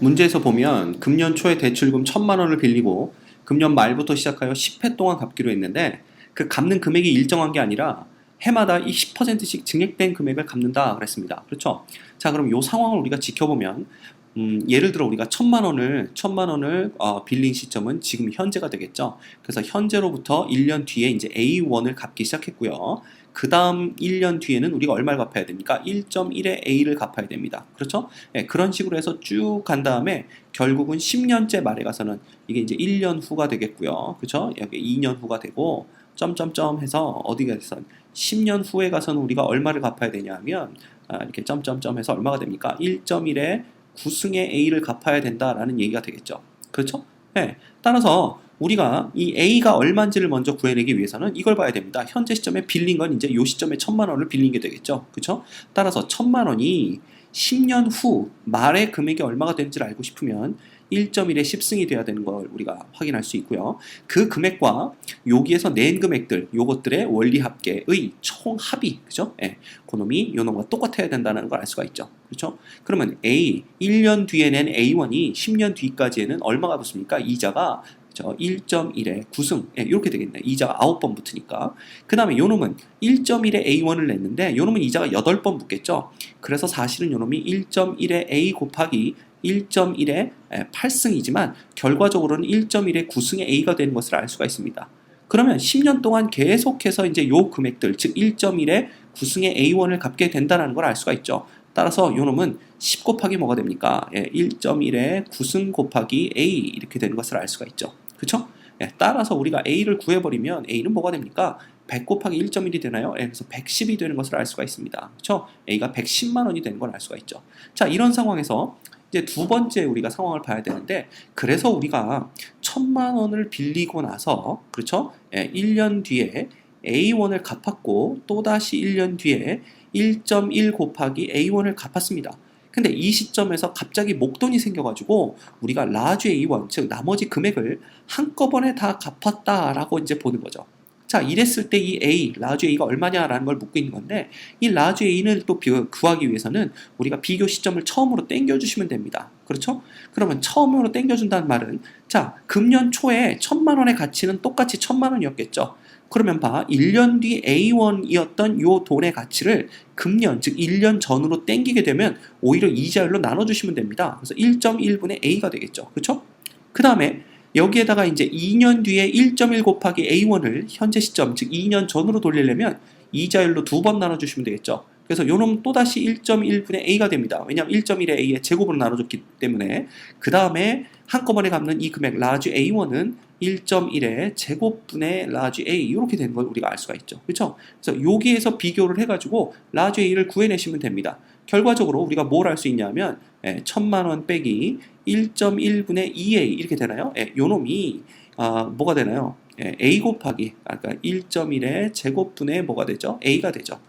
문제에서 보면 금년 초에 대출금 1,000만 원을 빌리고 금년 말부터 시작하여 10회 동안 갚기로 했는데 그 갚는 금액이 일정한 게 아니라 해마다 이 10%씩 증액된 금액을 갚는다 그랬습니다. 그렇죠? 자, 그럼 이 상황을 우리가 지켜보면 예를 들어 우리가 1,000만 원을 빌린 시점은 지금 현재가 되겠죠. 그래서 현재로부터 1년 뒤에 이제 A1을 갚기 시작했고요. 그 다음 1년 뒤에는 우리가 얼마를 갚아야 됩니까? 1.1의 A를 갚아야 됩니다. 그렇죠? 네, 그런 식으로 해서 쭉 간 다음에 결국은 10년째 말에 가서는 이게 이제 1년 후가 되겠고요. 그렇죠? 여기 2년 후가 되고 점점점 해서 어디가 됐어? 10년 후에 가서는 우리가 얼마를 갚아야 되냐 하면 이렇게 점점점 해서 얼마가 됩니까? 1.1의 9승의 A를 갚아야 된다라는 얘기가 되겠죠. 그렇죠? 네. 따라서 우리가 이 A가 얼마인지를 먼저 구해내기 위해서는 이걸 봐야 됩니다. 현재 시점에 빌린 건 이제 이 시점에 1,000만 원을 빌린 게 되겠죠. 그렇죠? 따라서 1,000만 원이 10년 후 말의 금액이 얼마가 되는지를 알고 싶으면 1.1의 10승이 돼야 되는 걸 우리가 확인할 수 있고요. 그 금액과 여기에서 낸 금액들, 요것들의 원리합계의 총합이, 그죠? 예, 그놈이 요놈과 똑같아야 된다는 걸 알 수가 있죠. 그렇죠? 그러면 A, 1년 뒤에 낸 A1이 10년 뒤까지에는 얼마가 붙습니까? 이자가 1.1에 9승, 예, 이렇게 되겠네. 이자가 9번 붙으니까. 그 다음에 요놈은 1.1에 A1을 냈는데 요놈은 이자가 8번 붙겠죠. 그래서 사실은 요놈이 1.1에 A 곱하기 1.1에 8승이지만 결과적으로는 1.1에 9승의 A가 되는 것을 알 수가 있습니다. 그러면 10년 동안 계속해서 이제 요 금액들, 즉 1.1에 9승의 A1을 갚게 된다는 걸 알 수가 있죠. 따라서 요놈은 10 곱하기 뭐가 됩니까? 1.1에 9승 곱하기 A 이렇게 되는 것을 알 수가 있죠. 그쵸? 따라서 우리가 A를 구해버리면 A는 뭐가 됩니까? 100 곱하기 1.1이 되나요? 그래서 110이 되는 것을 알 수가 있습니다. 그쵸? A가 110만 원이 되는 걸 알 수가 있죠. 자, 이런 상황에서 이제 두 번째 우리가 상황을 봐야 되는데, 그래서 우리가 1,000만 원을 빌리고 나서, 그렇죠? 1년 뒤에 A1을 갚았고 또다시 1년 뒤에 1.1 곱하기 A1을 갚았습니다. 근데 이 시점에서 갑자기 목돈이 생겨가지고 우리가 라지 A1, 즉 나머지 금액을 한꺼번에 다 갚았다라고 이제 보는 거죠. 자, 이랬을 때 이 A, 라지 A가 얼마냐라는 걸 묻고 있는 건데, 이 라지 A는 또 구하기 위해서는 우리가 비교 시점을 처음으로 땡겨주시면 됩니다. 그렇죠? 그러면 처음으로 땡겨준다는 말은, 자, 금년 초에 1,000만 원의 가치는 똑같이 1,000만 원이었겠죠. 그러면 봐, 1년 뒤 A1이었던 요 돈의 가치를 금년, 즉 1년 전으로 땡기게 되면 오히려 이자율로 나눠주시면 됩니다. 그래서 1.1분의 A가 되겠죠. 그렇죠? 그 다음에 여기에다가 이제 2년 뒤에 1.1 곱하기 A1을 현재 시점, 즉 2년 전으로 돌리려면 이자율로 2번 나눠주시면 되겠죠. 그래서 요놈 또다시 1.1분의 A가 됩니다. 왜냐하면 1.1의 A의 제곱으로 나눠줬기 때문에. 그 다음에 한꺼번에 갚는 이 금액 라지 A1은 1.1의 제곱분의 라지 A 이렇게 되는 걸 우리가 알 수가 있죠. 그렇죠? 그래서 여기에서 비교를 해가지고 라지 A를 구해내시면 됩니다. 결과적으로 우리가 뭘 할 수 있냐면 1,000만 원 빼기 1.1분의 2A 이렇게 되나요? 요놈이 뭐가 되나요? A 곱하기 아까 1.1의 제곱분의 뭐가 되죠? A가 되죠.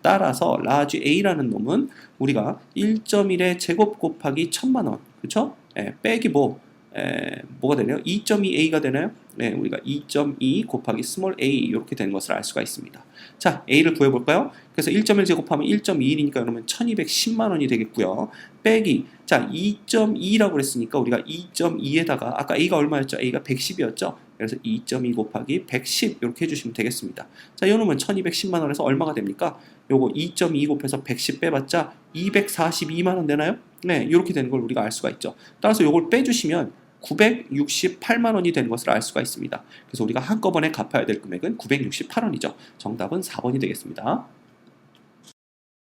따라서 라지 A라는 놈은 우리가 1.1의 제곱 곱하기 1,000만 원, 그렇죠? 빼기 뭐가 되나요? 2.2A가 되나요? 우리가 2.2 곱하기 스몰 a 이렇게 되는 것을 알 수가 있습니다. 자, A를 구해볼까요? 그래서 1.1 제곱하면 1.21이니까 그러면 1210만 원이 되겠고요. 빼기, 자, 2.2라고 그랬으니까 우리가 2.2에다가 아까 A가 얼마였죠? A가 110이었죠? 그래서 2.2 곱하기 110 이렇게 해주시면 되겠습니다. 자, 요 놈은 1210만 원에서 얼마가 됩니까? 요거 2.2 곱해서 110 빼봤자 242만 원 되나요? 네, 이렇게 되는 걸 우리가 알 수가 있죠. 따라서 요걸 빼주시면 968만 원이 되는 것을 알 수가 있습니다. 그래서 우리가 한꺼번에 갚아야 될 금액은 968원이죠. 정답은 4번이 되겠습니다.